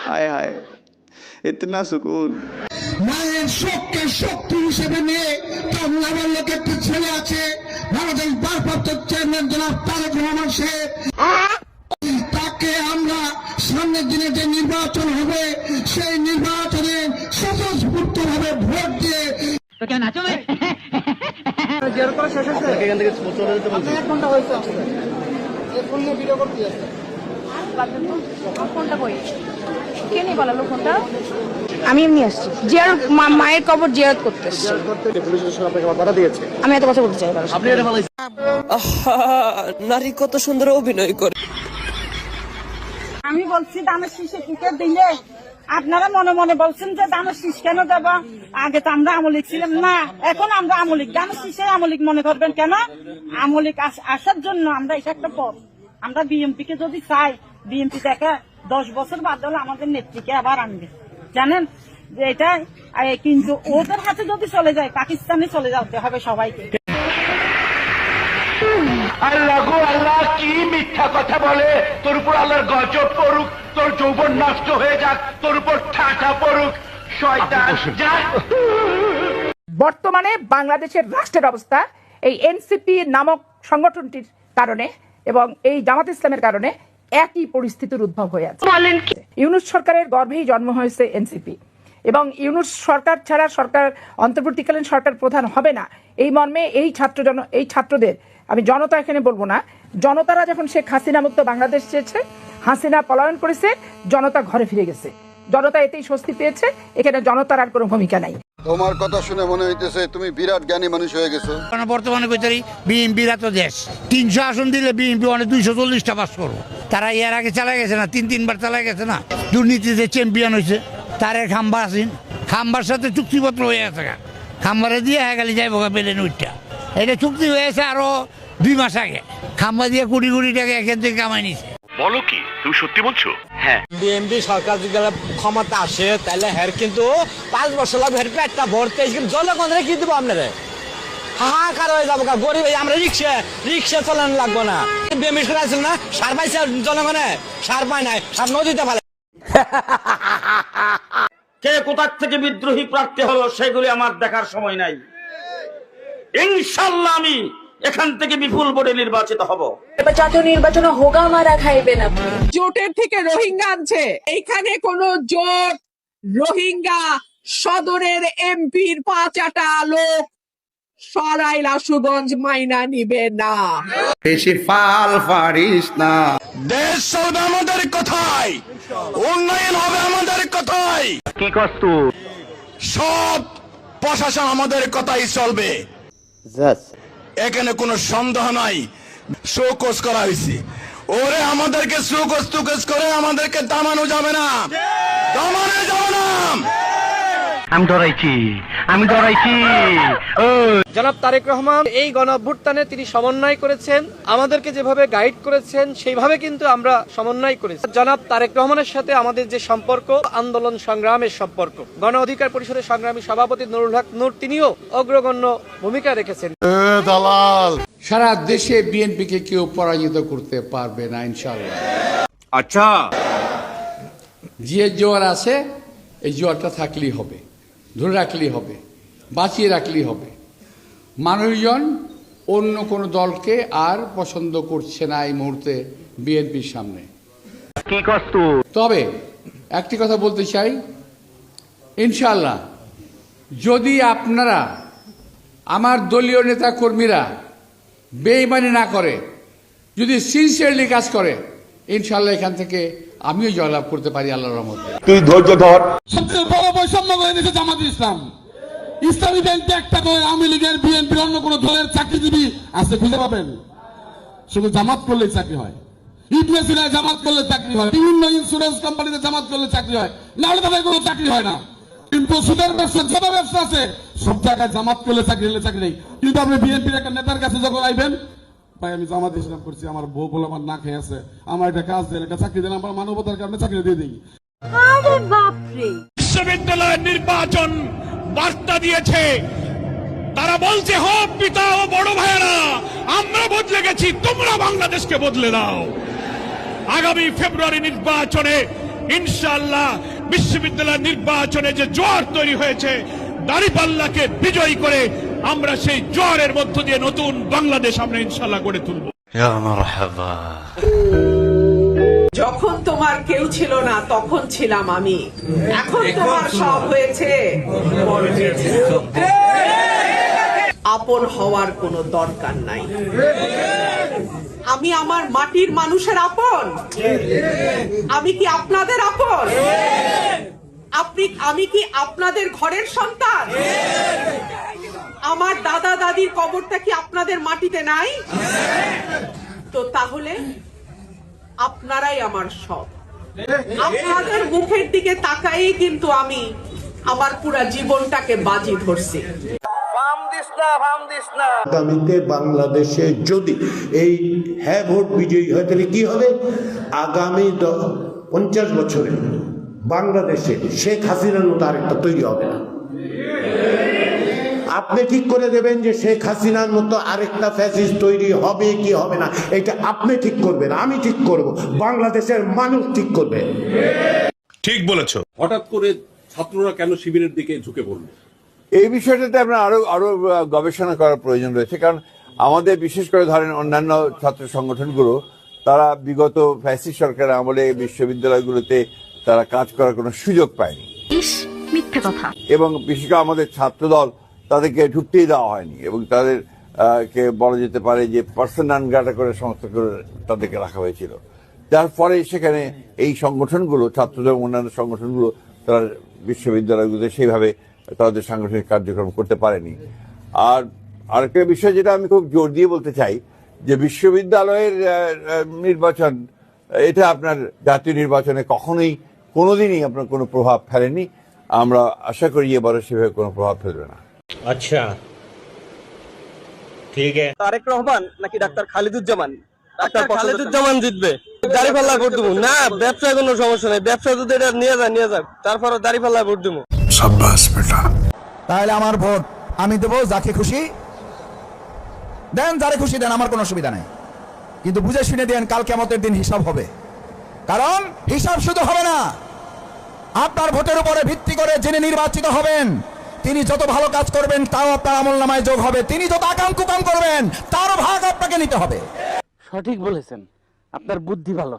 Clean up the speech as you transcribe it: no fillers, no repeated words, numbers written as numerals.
हाय हाय इतना सुकून। মায়ের শোককে শক্তি হিসেবে নিয়ে কামলাবার লোক একটা ছেলে আছে বাংলাদেশ ভারপ্রাপ্ত চেয়ারম্যান জনাব তারেক রহমান সাহেব, তাকে আমরা সামনের দিনে যে নির্বাচন হবে সেই নির্বাচনে স্বতঃস্ফূর্তভাবে ভোট দিয়ে আমি এমনি আসছি জিয়ারত মায়ের কবর জিয়ারত করতে এসেছি। আমি এত কথা বলতে চাই না। নারী কত সুন্দর অভিনয় করে। আমি বলছি দানের শীষে টিকে দিলে আপনারা মনে মনে বলছেন যে দানের শীষ কেন দেবো, আগে তো আমরা আমলিক ছিলাম না, এখন আমরা আমলিক, দানের শীষে আমলিক মনে করবেন কেন? আমলিক আসার জন্য আমরা এটা একটা পথ। আমরা বিএনপি কে যদি চাই, বিএনপি থেকে 10 বছর বাদ হলে আমাদের নেত্রীকে আবার আনবে, জানেন যে এটা। কিন্তু ওদের হাতে যদি চলে যায়, পাকিস্তানে চলে যেতে হবে সবাইকে। আল্লাহ গো আল্লাহ, কি মিথ্যা কথা বলে! তোর উপর আল্লাহর গজব পড়ুক, তোর যৌবন নষ্ট হয়ে যাক, তোর উপর ঠাটা পড়ুক, শয়তান যা। বর্তমানে বাংলাদেশের রাষ্ট্রের অবস্থা এই এনসিপি নামক সংগঠনটির কারণে এবং এই জামাত ইসলামের কারণে একই পরিস্থিতির উদ্ভব হয়ে আছে। ইউনূস সরকারের গর্ভেই জন্ম হয়েছে এনসিপি এবং ইউনূস সরকার ছাড়া সরকার অন্তর্বর্তীকালীন সরকার প্রধান হবে না, এই মর্মে এই ছাত্রদের আমি জনতা এখানে বলবো না, জনতারা যখন শেখ হাসিনা মুক্ত বাংলাদেশ চেয়েছে, হাসিনা পলায়ন করেছে, জনতা ঘরে ফিরে গেছে, জনতা এতেই স্বস্তি পেয়েছে, এখানে জনতার আর কোনো ভূমিকা নাই। তোমার কথা শুনে মনে হইতেছে তুমি বিরাট জ্ঞানী মানুষ হয়ে গেছো। বর্তমানে কইতারি বিএনপির এত দেশ 300 আসন দিলে বিএনপি অনেক 240টা পাস করবো। তারা এর আগে চালাই গেছে না, 3-3বার চালাই গেছে না, দুর্নীতিতে চ্যাম্পিয়ন হয়েছে। তারে খাম্বা আসিন, খাম্বার সাথে চুক্তিপত্র হয়ে আছে, খাম্বারে দিয়ে গেলে যাইবো পেলেন ওইটা। এটা চুক্তি হয়েছে আরো 2 মাস আগে, খাম্বা দিয়ে কোটি কোটি টাকা এখান থেকে কামাই নিছে। বলো কি, তুমি সত্যি বলছো? হ্যাঁ, বিএনপি সরকার যদি ক্ষমতা আসে তাহলে হ্যার কিন্তু 5 বছর লাগবে, হ্যার পেটটা ভরতে জনগণের কি দেবো আপনারা? হাহাকার হয়ে যাবো, গরিব আমরা রিক্সা চালানো লাগবো না। বিএনপি সরকার আছে না, সার পাইছে জনগণে, সার পায় নাই, সার নদীতে ফেলে। কে কোথার থেকে বিদ্রোহী প্রার্থী হলো সেগুলি আমার দেখার সময় নাই। ইনশাআল্লাহ আমি এখান থেকে বিপুল ভোটে নির্বাচিত হব। জাতীয় নির্বাচনে হোগা মারা খাইবেন আপনি। জোটের থেকে রোহিঙ্গা আনছে, এইখানে কোন জোট রোহিঙ্গা সদরের এমপির 5টা লোক সরাইল আশুগঞ্জ মাইনা নিবে না। বেশি ফাল পারিস না। দেশ চলবে আমাদের কথাই, উন্নয়ন হবে আমাদের কথাই। কি কষ্ট, সব প্রশাসন আমাদের কথাই চলবে, এখানে কোনো সন্দেহ নাই। শোকজ করা হয়েছে, ওরে আমাদেরকে শোকজ টুকজ করে আমাদেরকে দামানো যাবে না, দামানো যাবে না। আমি ডরাইছি। জনাব তারেক রহমান এই গণ অভ্যুত্থানে তিনি সমন্বয় করেছেন, আমাদেরকে যেভাবে গাইড করেছেন সেইভাবে কিন্তু আমরা সমন্বয় করেছি। জনাব তারেক রহমানের সাথে আমাদের যে সম্পর্ক, আন্দোলন সংগ্রামের সম্পর্ক, গণ অধিকার পরিষদের সংগ্রামী সভাপতি নুরুল হক নূর তিনিও অগ্রগণ্য ভূমিকা রেখেছেন। দালাল সারা দেশে বিএনপিকে কেউ পরাজিত করতে পারবে না ইনশাআল্লাহ। আচ্ছা, যে জোয়ার আছে এই জোয়ারটা থাকলেই হবে, ধরে রাখলেই হবে, বাঁচিয়ে রাখলেই হবে। মানুষজন অন্য কোনো দলকে আর পছন্দ করছে না এই মুহূর্তে বিএনপির সামনে। কি কষ্ট, তবে একটি কথা বলতে চাই, ইনশাআল্লাহ যদি আপনারা আমার দলীয় নেতা কর্মীরা বেঈমানি না করে, যদি সিনসিয়ারলি কাজ করে, ইনশাআল্লাহ এখান থেকে আমিও জয়লাভ করতে পারি আল্লাহর রহমতে। তুই ধৈর্য ধর। সবচেয়ে বড় বৈষম্য করে দিয়েছে জামাত ইসলাম। ইসলামী ব্যাংক একটা করে আওয়ামী লীগের, বিএনপির, অন্য কোন দলের চাকরিজীবী আছে খুঁজে পাবেন? শুধু জামাত করলেই চাকরি হয়, ইউপিএসসি জামাত করলে চাকরি হয়, বিভিন্ন ইন্স্যুরেন্স কোম্পানিতে জামাত করলে চাকরি হয়, নাহলে তাদের কোনো চাকরি হয় না। কিন্তু সুদের ব্যবসা, যত ব্যবসা আছে সব জায়গায় জামাত করলে চাকরি হলে চাকরি নেই। কিন্তু আপনি বিএনপির একটা নেতার কাছে যখন আইবেন, ভাই আমি জামাত ইসলাম করছি, আমার বউ বলে আমার না খেয়ে আছে, আমার একটা কাজ দেন, একটা চাকরি দেন, আমার মানবতার কারণে চাকরি দিয়ে দিই। আরে বাপরে, বিশ্ববিদ্যালয়ের নির্বাচন বার্তা দিয়েছে তারা বলছে হোক পিতা ও বড় ভাইয়েরা, আমরা বদলে গেছি, তোমরা বাংলাদেশকে বদলে দাও। আগামী ফেব্রুয়ারি নির্বাচনে ইনশাআল্লাহ বিশ্ববিদ্যালয় নির্বাচনে যে জোয়ার তৈরি হয়েছে, দাঁড়িপাল্লাকে বিজয়ী করে আমরা সেই জোয়ারের মধ্য দিয়ে নতুন বাংলাদেশ আমরা ইনশাআল্লাহ গড়ে তুলব। যখন তোমার কেউ ছিল না তখন ছিলাম আমি, এখন তোমার সব হয়েছে। আপন হওয়ার কোনো দরকার নাই। আমি আমার মাটির মানুষের আপন। আমি কি আপনাদের আপন? আমি কি আপনাদের ঘরের সন্তান? আমার দাদা দাদির কবরটা কি আপনাদের মাটিতে নাই? তো তাহলে আপনারাই আমার সব। আপনাদের মুখের দিকে তাকাই কিন্তু আমি আমার পুরা জীবনটাকে বাজি ধরছি। আগামীতে বাংলাদেশে যদি এই হ্যাঁ ভোট বিজয়ী হয় তাহলে কি হবে? আগামী 50 বছরে বাংলাদেশে শেখ হাসিনার মতো আরেকটা তৈরি হবে না। আপনি ঠিক করে দেবেন যে শেখ হাসিনার মতো আরেকটা ফ্যাসিস্ট তৈরি হবে কি হবে না, এটা আপনি ঠিক করবেন, আমি ঠিক করব, বাংলাদেশের মানুষ ঠিক করবে। ঠিক বলেছো। হঠাৎ করে ছাত্ররা কেন শিবিরের দিকে ঝুঁকে পড়লো? এই বিষয়টাতে আপনার আরো গবেষণা করার প্রয়োজন রয়েছে। কারণ আমাদের বিশেষ করে ধরেন অন্যান্য ছাত্র সংগঠনগুলো তারা বিগত ফ্যাসিস্ট সরকারের আমলে বিশ্ববিদ্যালয়গুলোতে তারা কাজ করার কোনো সুযোগ পায়নি, মিথ্যে কথা। এবং বিশেষ করে আমাদের ছাত্রদল তাদেরকে ঢুকতেই দেওয়া হয়নি, এবং তাদের কে বলা যেতে পারে যে পার্সন নন গ্রাটা করে সমস্ত করে তাদেরকে রাখা হয়েছিল। যার ফলে সেখানে এই সংগঠনগুলো, ছাত্রদল অন্যান্য সংগঠনগুলো, তারা বিশ্ববিদ্যালয়গুলোতে সেইভাবে তাদের সাংগঠনিক কার্যক্রম করতে পারেনি। আর আরেকটা বিষয় যেটা আমি খুব জোর দিয়ে বলতে চাই, যে বিশ্ববিদ্যালয়ের নির্বাচন এটা আপনার জাতীয় নির্বাচনে কখনোই কোনোদিনই আপনার কোনো প্রভাব ফেলেনি। আমরা আশা করি এবারে সেভাবে কোনো প্রভাব ফেলবে না। আচ্ছা, ঠিক আছে। তারেক রহমান নাকি ডাক্তার খালিদুজ্জামান? ডাক্তার খালিদুজ্জামান জিতবে। দাড়িপাল্লায় ভোট দেবো না, ব্যবসায় কোনো সমস্যা নেই। ব্যবসা যদি এটা নিয়ে যায় তারপরে দাড়িপাল্লায় ভোট দেবো। সাব্বাস বেটা। তাহলে আমার ভোট আমি দেবো যাকে খুশি দেন, যারে খুশি দেন, আমার কোনো অসুবিধা নেই, কিন্তু বুঝে শুনে দেন, কাল কিয়ামতের দিন হিসাব হবে। কারণ হিসাব শুধু হবে না, আপনার ভোটের উপরে ভিত্তি করে যিনি নির্বাচিত হবেন তিনি যত ভালো কাজ করবেন তাও আপনার আমলনামায় যোগ হবে, তিনি যত আকাম কুকাম করবেন তারও ভাগ আপনাকে নিতে হবে। সঠিক বলেছেন, আপনার বুদ্ধি ভালো।